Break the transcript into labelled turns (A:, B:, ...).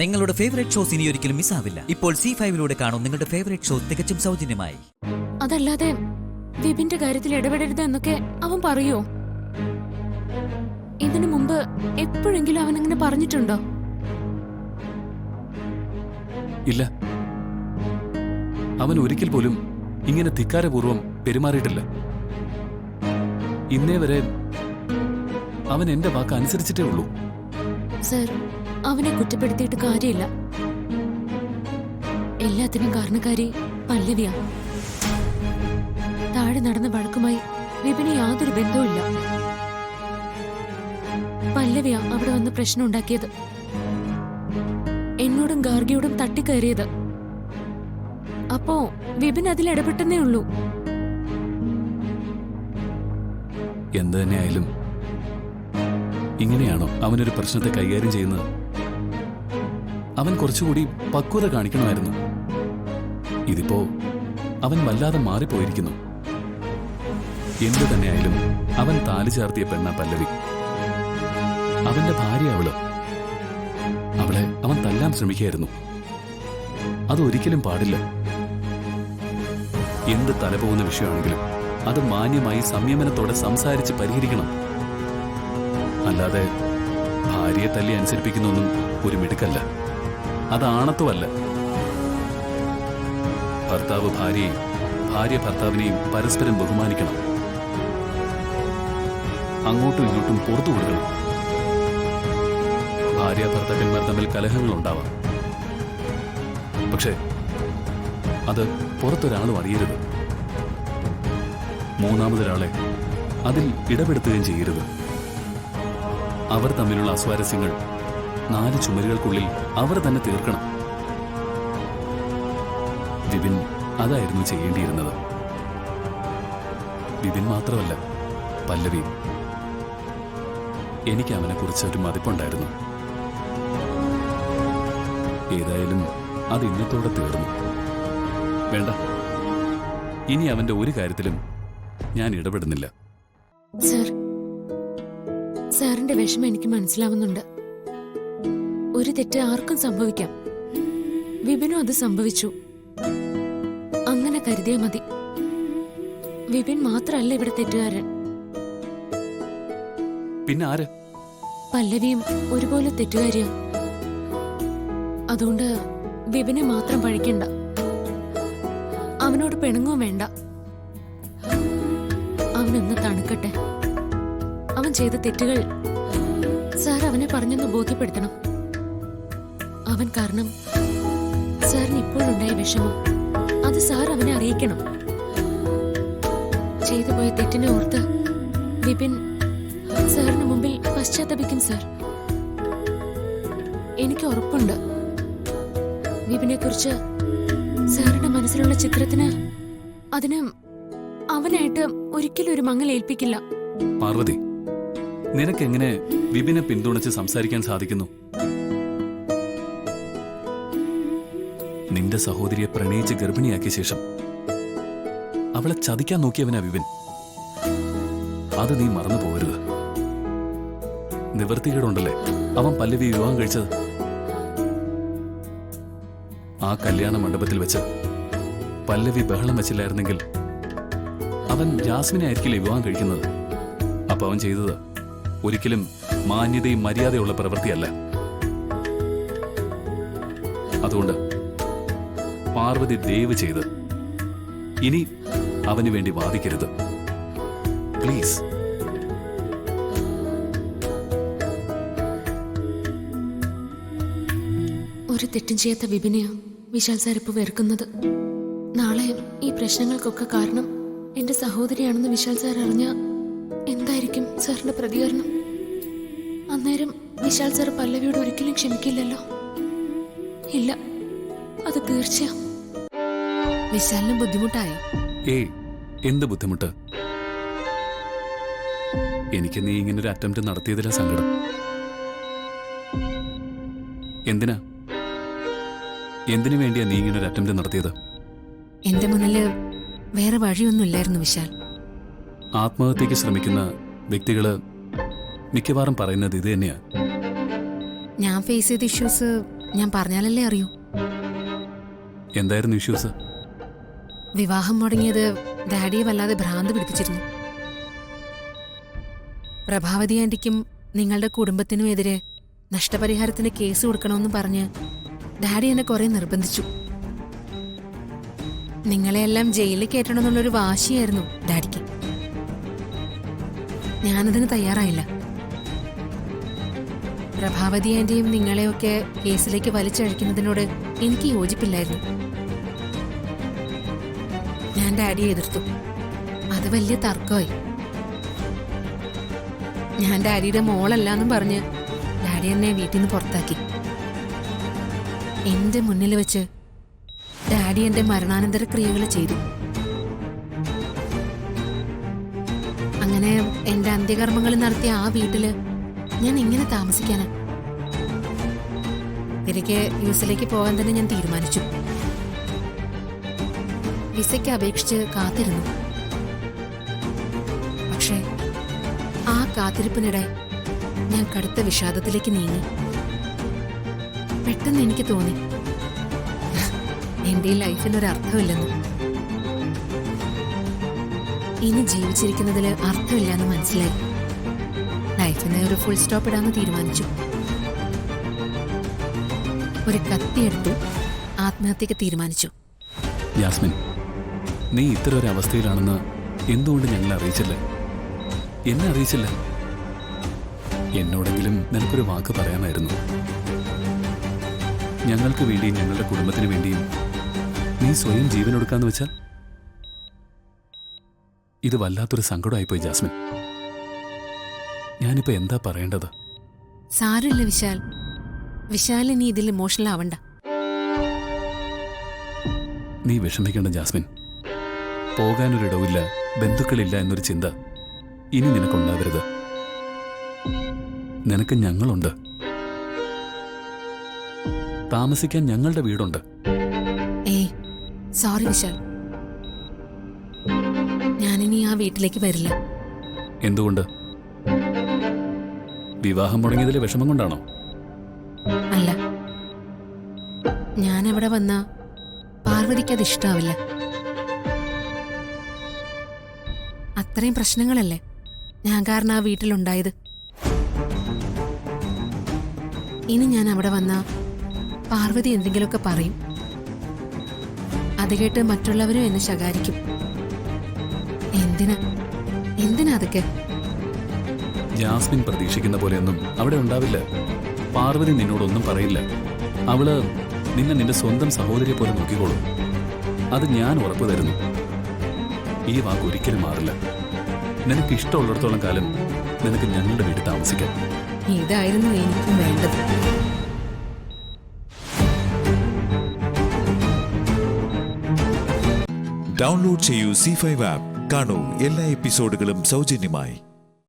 A: നിങ്ങളുടെ favourite shows ഇനി ഒരിക്കലും മിസ്സാവില്ല. ഇപ്പോൾ C5 കാണും നിങ്ങളുടെ ഫേവറേറ്റ് ഷോ തികച്ചും സൗജന്യമായി.
B: അതല്ലാതെ വിപിന്റെ കാര്യത്തിൽ ഇടപെടരുത് എന്നൊക്കെ അവൻ പറയോ? ഇതിനു മുമ്പ് എപ്പോഴെങ്കിലും അവൻ അങ്ങനെ പറഞ്ഞിട്ടുണ്ടോ?
C: ഇല്ല, അവൻ ഒരിക്കൽ പോലും ഇങ്ങനെ ധിക്കാരപൂർവം പെരുമാറിയിട്ടില്ല. ഇന്നേ വരെ അവൻ എന്റെ വാക്ക് അനുസരിച്ചിട്ടേ ഉള്ളൂ.
B: സർ, അവനെ കുറ്റപ്പെടുത്തിയിട്ട് കാര്യമില്ല. എല്ലാത്തിനും കാരണക്കാരി പല്ലവിയാ. താഴെ നടന്ന വഴക്കുമായി വിപിന് യാതൊരു ബന്ധവുമില്ല. പല്ലവിയാ അവിടെ വന്ന് പ്രശ്നം ഉണ്ടാക്കിയത്, എന്നോടും ഗാർഗിയോടും തട്ടിക്കയറിയത്. അപ്പോ വിപിൻ അതിൽ ഇടപെട്ടെന്നേ ഉള്ളൂ.
C: എന്ത് തന്നെയായാലും ഇങ്ങനെയാണോ അവനൊരു പ്രശ്നത്തെ കൈകാര്യം ചെയ്യുന്നത്? അവൻ കുറച്ചുകൂടി പക്വത കാണിക്കണമായിരുന്നു. ഇതിപ്പോ അവൻ വല്ലാതെ മാറിപ്പോയിരിക്കുന്നു. എന്തു തന്നെയായാലും അവൻ താലി ചാർത്തിയ പെണ്ണ പല്ലവി, അവന്റെ ഭാര്യ അവളെ അവൻ തല്ലാൻ ശ്രമിക്കുകയായിരുന്നു. അതൊരിക്കലും പാടില്ല. എന്ത് തലപോകുന്ന വിഷയമാണെങ്കിലും അത് മാന്യമായി സംയമനത്തോടെ സംസാരിച്ച് പരിഹരിക്കണം. അല്ലാതെ ഭാര്യയെ തല്ലി അനുസരിപ്പിക്കുന്നൊന്നും ഒരു മിടുക്കല്ല, അത് ആണത്വമല്ല. ഭർത്താവ് ഭാര്യയെയും ഭാര്യ ഭർത്താവിനെയും പരസ്പരം ബഹുമാനിക്കണം. അങ്ങോട്ടും ഇങ്ങോട്ടും പുറത്തു കൊടുക്കണം. ഭാര്യ ഭർത്താക്കന്മാർ തമ്മിൽ കലഹങ്ങളുണ്ടാവാം, പക്ഷേ അത് പുറത്തൊരാളും അറിയരുത്. മൂന്നാമതൊരാളെ അതിൽ ഇടപെടുത്തുകയും ചെയ്യരുത്. അവർ തമ്മിലുള്ള അസ്വാരസ്യങ്ങൾ 4 ചുമരുകൾക്കുള്ളിൽ അവർ തന്നെ തീർക്കണം. വിപിൻ അതായിരുന്നു ചെയ്യേണ്ടിയിരുന്നത്. വിപിൻ മാത്രമല്ല, പല്ലവിയും. എനിക്ക് അവനെക്കുറിച്ച് ഒരു മതിപ്പുണ്ടായിരുന്നു. ഏതായാലും അത് ഇന്നത്തോടെ തീർന്നു. വേണ്ട, ഇനി അവന്റെ ഒരു കാര്യത്തിലും ഞാൻ ഇടപെടുന്നില്ല.
B: സർ, സാറിന്റെ വിഷമം എനിക്ക് മനസ്സിലാവുന്നുണ്ട്. ഒരു തെറ്റ് ആർക്കും സംഭവിക്കാം. വിപിനും അത് സംഭവിച്ചു. അങ്ങനെ കരുതിയാ മതി. വിപിൻ മാത്രല്ല ഇവിടെ തെറ്റുകാരൻ.
C: പിന്നെ ആര്?
B: പല്ലവിയും ഒരുപോലെ തെറ്റുകാരിയാ. അതുകൊണ്ട് വിപിനെ മാത്രം പഴിക്കണ്ട. അവനോട് പിണങ്ങും വേണ്ട. അവനൊന്ന് തണുക്കട്ടെ. അവൻ ചെയ്ത തെറ്റുകൾ സാർ അവനെ പറഞ്ഞൊന്ന് ബോധ്യപ്പെടുത്തണം. അവൻ കാരണം സാറിന് ഇപ്പോഴുണ്ടായ വിഷമം അത് സാർ അവനെ അറിയിക്കണം. ചെയ്തു പോയ തെറ്റിനെ ഓർത്ത് വിപിൻ സാറിന് മുമ്പിൽ പശ്ചാത്തപിക്കും. സാർ, എനിക്ക് ഉറപ്പുണ്ട് വിപിനെ കുറിച്ച് സാറിന്റെ മനസ്സിലുള്ള ചിത്രത്തിന് അതിന് അവനായിട്ട് ഒരിക്കലും ഒരു മങ്ങൽ ഏൽപ്പിക്കില്ല.
C: പാർവതി, നിനക്കെങ്ങനെ വിപിനെ പിന്തുണച്ച് സംസാരിക്കാൻ സാധിക്കുന്നു? നിന്റെ സഹോദരിയെ പ്രണയിച്ച് ഗർഭിണിയാക്കിയ ശേഷം അവളെ ചതിക്കാൻ നോക്കിയവനാ വിപിൻ. അത് നീ മറന്നു പോകരുത്. നിവൃത്തികേടുണ്ടല്ലേ അവൻ പല്ലവി വിവാഹം കഴിച്ചത്. ആ കല്യാണ മണ്ഡപത്തിൽ വെച്ച് പല്ലവി ബഹളം വെച്ചില്ലായിരുന്നെങ്കിൽ അവൻ ജാസ്മിനെ ആയിരിക്കില്ലേ വിവാഹം കഴിക്കുന്നത്. അപ്പൊ അവൻ ചെയ്തത് ഒരിക്കലും മാന്യതയും മര്യാദയുള്ള പ്രവൃത്തിയല്ല. അതുകൊണ്ട് പാർവതി ദയവ് ചെയ്ത് ഇനി അവന് വേണ്ടി വാദിക്കരുത്, പ്ലീസ്.
B: ഒരു തെറ്റും ചെയ്യാത്ത വിപിനെയാ വിശാൽ സാർ ഇപ്പൊ വെറുക്കുന്നത്. നാളെ ഈ പ്രശ്നങ്ങൾക്കൊക്കെ കാരണം എന്റെ സഹോദരിയാണെന്ന് വിശാൽ സാർ അറിഞ്ഞ എന്തായിരിക്കും സാറിന്റെ പ്രതികരണം? അന്നേരം വിശാൽ സാർ പല്ലവിയോട് ഒരിക്കലും ക്ഷമിക്കില്ലല്ലോ. ഇല്ല, അത് തീർച്ചയാ. വിശാലിന് ബുദ്ധിമുട്ടായോ?
C: ഏയ്, എന്ത് ബുദ്ധിമുട്ട്? എനിക്ക് നീ ഇങ്ങനൊരു അറ്റംപ്റ്റ് നടത്തിയതിലാ സങ്കടം. എന്തിനു വേണ്ടിയാ നീ ഇങ്ങനൊരു അറ്റംപ്റ്റ് നടത്തിയത്?
B: എന്റെ മുന്നില് വേറെ വഴിയൊന്നുമില്ലായിരുന്നു വിശാൽ.
C: ആത്മഹത്യക്ക് ശ്രമിക്കുന്ന വ്യക്തികള് മിക്കവാറും പറയുന്നത് ഇത് തന്നെയാ.
B: ഞാൻ ഫേസ് ചെയ്ത ഇഷ്യൂസ്
D: ഞാൻ പറഞ്ഞാലല്ലേ അറിയൂ.
C: എന്തായിരുന്നു ഇഷ്യൂസ്?
D: വിവാഹം മുടങ്ങിയത് ഡാഡിയെ വല്ലാതെ ഭ്രാന്ത് പിടിപ്പിച്ചിരുന്നു. പ്രഭാവതി ആന്റിക്കും നിങ്ങളുടെ കുടുംബത്തിനും എതിരെ നഷ്ടപരിഹാരത്തിന് കേസ് കൊടുക്കണമെന്ന് പറഞ്ഞ് ഡാഡി എന്നെ കുറെ നിർബന്ധിച്ചു. നിങ്ങളെല്ലാം ജയിലിൽ കയറ്റണമെന്നുള്ളൊരു വാശിയായിരുന്നു ഡാഡിക്ക്. ഞാനതിന് തയ്യാറായില്ല. പ്രഭാവതി ആന്റിയും നിങ്ങളെയൊക്കെ കേസിലേക്ക് വലിച്ചഴിക്കുന്നതിനോട് എനിക്ക് യോജിപ്പില്ലായിരുന്നു. ഞാൻ ഡാഡിയെ എതിർത്തു. അത് വലിയ തർക്കമായി. ഞാൻ ഡാഡിയുടെ മോളല്ലാന്നും പറഞ്ഞ് ഡാഡി എന്നെ വീട്ടിൽ നിന്ന് പുറത്താക്കി. എന്റെ മുന്നിൽ വെച്ച് ഡാഡി എന്റെ മരണാനന്തര ക്രിയകൾ ചെയ്തു. അങ്ങനെ എന്റെ അന്ത്യകർമ്മങ്ങൾ നടത്തിയ ആ വീട്ടില് ഞാൻ എങ്ങനെ താമസിക്കാനാ? തിരികെ യുഎസിലേക്ക് പോകാൻ തന്നെ ഞാൻ തീരുമാനിച്ചു. വിസയ്ക്ക് അപേക്ഷിച്ച് കാത്തിരുന്നു. പക്ഷേ ആ കാത്തിരിപ്പിനിടെ ഞാൻ കടുത്ത വിഷാദത്തിലേക്ക് നീങ്ങി. പെട്ടെന്ന് എനിക്ക് തോന്നി എന്റെ ഈ ലൈഫിനൊരർത്ഥമില്ലെന്ന്. ഇനി ജീവിച്ചിരിക്കുന്നതിൽ അർത്ഥമില്ലെന്ന് മനസ്സിലായി. ലൈഫിന് ഒരു ഫുൾ സ്റ്റോപ്പ് ഇടാന്ന് തീരുമാനിച്ചു. ഒരു കത്തിയെടുത്തു ആത്മഹത്യക്ക് തീരുമാനിച്ചു.
C: ജാസ്മിൻ, നീ ഇത്ര ഒരു അവസ്ഥയിലാണെന്ന് എന്തുകൊണ്ട് ഞങ്ങളെ അറിയിച്ചില്ല? എന്നെ അറിയിച്ചില്ല. എന്നോടെങ്കിലും നിനക്കൊരു വാക്ക് പറയാമായിരുന്നു. ഞങ്ങൾക്ക് വേണ്ടിയും ഞങ്ങളുടെ കുടുംബത്തിന് വേണ്ടിയും നീ സ്വയം ജീവനൊടുക്കാന്ന് വെച്ചാൽ ഇത് വല്ലാത്തൊരു സങ്കടമായിപ്പോയി ജാസ്മിൻ. ഞാനിപ്പോ എന്താ പറയേണ്ടത്?
D: സാരമില്ല വിശാൽ. വിശാൽ ഇനി ഇതിൽ ഇമോഷണൽ ആവണ്ട.
C: നീ വിഷമിക്കേണ്ട ജാസ്മിൻ. പോകാനൊരിടവില്ല, ബന്ധുക്കളില്ല എന്നൊരു ചിന്ത ഇനി നിനക്കുണ്ടാവരുത്. നിനക്ക് ഞങ്ങളുണ്ട്. താമസിക്കാൻ ഞങ്ങളുടെ വീടുണ്ട്.
D: സോറി വിശാൽ, ഞാനിനി ആ വീട്ടിലേക്ക് വരില്ല.
C: എന്തുകൊണ്ട്? വിവാഹം മുടങ്ങിയതിലെ വിഷമം കൊണ്ടാണോ?
D: അല്ല, ഞാനവിടെ വന്ന പാർവതിക്ക് അത് ഇഷ്ടാവില്ല. അത്രയും പ്രശ്നങ്ങളല്ലേ ഞാൻ കാരണം ആ വീട്ടിലുണ്ടായത്. ഇനി ഞാൻ അവിടെ വന്ന പാർവതി എന്തെങ്കിലുമൊക്കെ പറയും. അത് കേട്ട് മറ്റുള്ളവരും എന്നെ ശകാരിക്കും. എന്തിനാ അതൊക്കെ?
C: ജാസ്മിൻ പ്രതീക്ഷിക്കുന്ന പോലെയൊന്നും അവിടെ ഉണ്ടാവില്ല. പാർവതി നിന്നോടൊന്നും പറയില്ല. അവള് നിന്നെ നിന്റെ സ്വന്തം സഹോദരിയെ പോലെ നോക്കിക്കോളും. അത് ഞാൻ ഉറപ്പു തരുന്നു. ഈ വാക്ക് ഒരിക്കലും മാറില്ല. നിനക്ക് ഇഷ്ടമുള്ളിടത്തോളം കാലം നിനക്ക് ഞങ്ങളുടെ വീട്ടിൽ താമസിക്കാം.
D: ഇതായിരുന്നു എനിക്കും വേണ്ടത്.
E: ഡൗൺലോഡ് ചെയ്യൂ C5 ആപ്പ്. കാണൂ എല്ലാ എപ്പിസോഡുകളും സൗജന്യമായി.